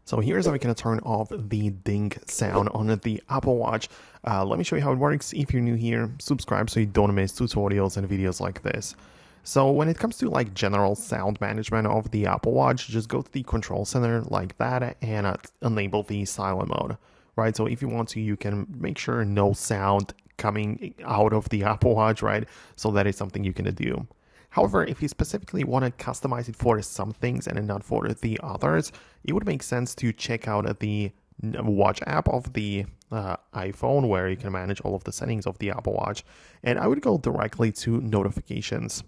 So here's how we can turn off the ding sound on the Apple Watch. Let me show you how it works. If you're new here, subscribe so you don't miss tutorials and videos like this. So when it comes to like general sound management of the Apple Watch, just go to the control center like that and enable the silent mode, right? So if you want to, you can make sure no sound coming out of the Apple Watch, right? So that is something you can do. However, if you specifically want to customize it for some things and not for the others, it would make sense to check out the Watch app of the iPhone, where you can manage all of the settings of the Apple Watch. And I would go directly to notifications.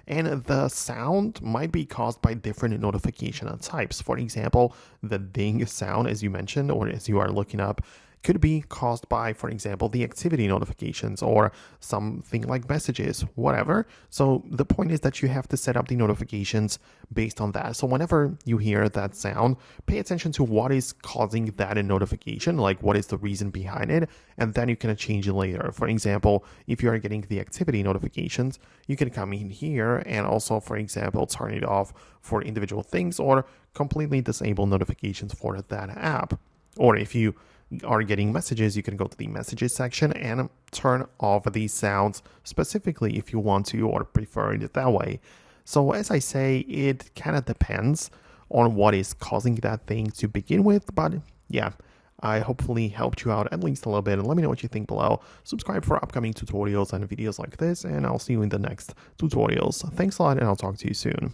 And the sound might be caused by different notification types. For example, the ding sound, as you mentioned, or as you are looking up, could be caused by, for example, the activity notifications or something like messages, whatever. So the point is that you have to set up the notifications based on that. So whenever you hear that sound, pay attention to what is causing that notification, like what is the reason behind it, and then you can change it later. For example, if you are getting the activity notifications, you can come in here and also, for example, turn it off for individual things or completely disable notifications for that app. Or if you are getting messages, you can go to the messages section and turn off these sounds specifically if you want to or prefer it that way. So as I say, it kind of depends on what is causing that thing to begin with, but yeah, I hopefully helped you out at least a little bit, and let me know what you think below. Subscribe for upcoming tutorials and videos like this, and I'll see you in the next tutorials. Thanks a lot, and I'll talk to you soon.